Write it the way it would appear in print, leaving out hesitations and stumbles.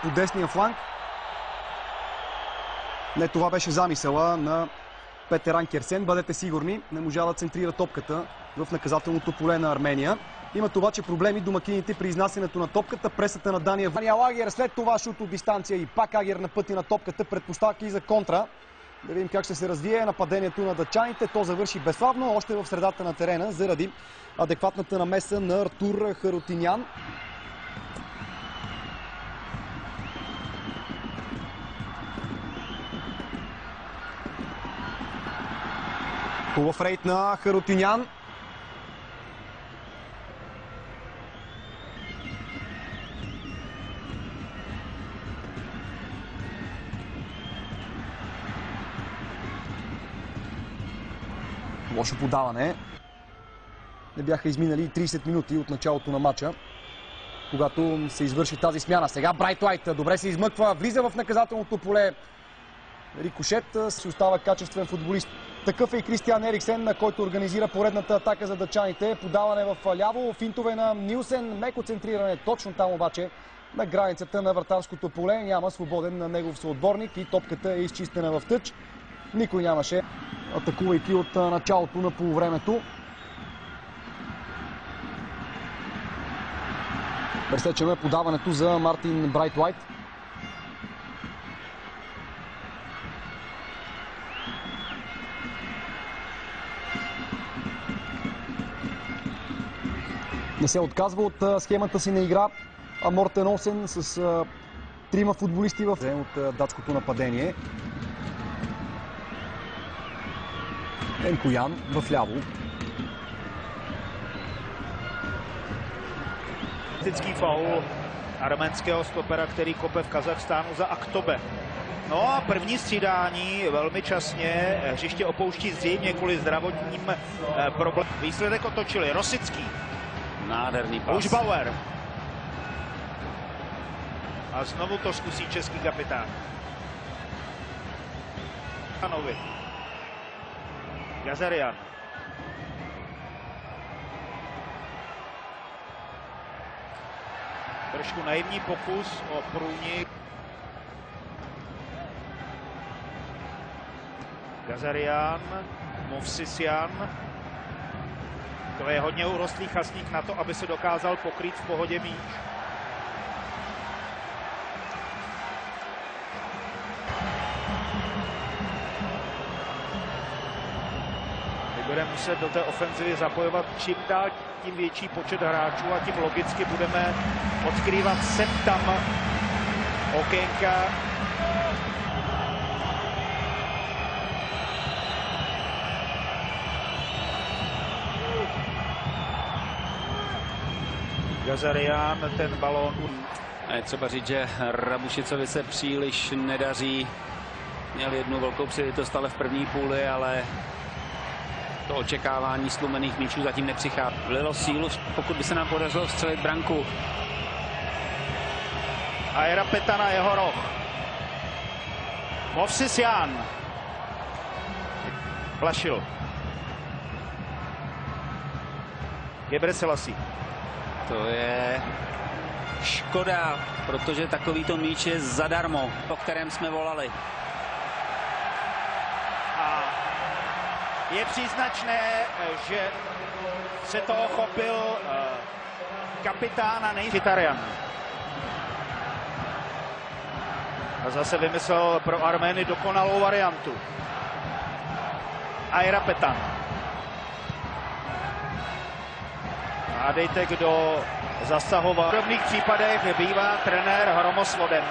по десния фланг. Не, това беше замисъла на Петър Анкерсен. Бъдете сигурни, не можа да центрира топката в наказателното поле на Армения. Имат обаче проблеми домакините при изнасянето на топката. Пресата на Дания Лагер, след това шут от дистанция и пак Агер на пъти на топката. Предпоставки за контра. Да видим как ще се развие нападението на дъчаните. То завърши безславно, още в средата на терена, заради адекватната намеса на Артур Харутинян. Хубав рейд на Харутинян. Лошо подаване. Не бяха изминали 30 минути от началото на матча, когато се извърши тази смяна. Сега Брайт Уайт добре се измъква, влиза в наказателното поле. Рикошет си остава качествен футболист. Такъв е и Кристиан Ериксен, на който организира поредната атака за дъчаните. Подаване в ляво, финтове на Нилсен, меко центриране. Точно там обаче на границата на вратарското поле няма свободен на негов съотборник и топката е изчистена в тъч. Никой нямаше, атакувайки от началото на полувремето. Пресечаме подаването за Мартин Брайт Уайт. Не се отказва от схемата си на игра Мортен Олсен с трима футболисти от датското нападение. Енкоян в ляво. Kritický faul arménského stopera, který kope v Kazachstánu za Aktobe. No a první střídání velmi časně hřiště opouští zřejmě kvůli zdravotním problémům. Výsledek otočili Rosický. Nádherný pas. Buschbauer. A znovu to zkusí český kapitán. Gazarian. Trošku naivní pokus o průnik. Gazarian, Movsisyan. To je hodně urostlý chasník na to, aby se dokázal pokrýt v pohodě míč. Bude muset do té ofenzivy zapojovat čím dál tím větší počet hráčů a tím logicky budeme odkrývat sem tam okénka. Gazarian, ten balón. Je třeba říct, že Rabušicovi se příliš nedaří. Měl jednu velkou příležitost ale v první půli, ale to očekávání slumených míčů zatím nepřichází. Vlilo sílu, pokud by se nám podařilo vstřelit branku. Aira Petana, jeho roh. Movsisyan. Plašil. Gebreselassie. To je škoda, protože takovýto míč je zadarmo, o kterém jsme volali. Je příznačné, že se toho chopil kapitán a Mkhitaryan. A zase vymyslel pro Armény dokonalou variantu. Aira Petan. Hádejte, kdo zasahoval. V podobných případech bývá trenér Hromosvodem.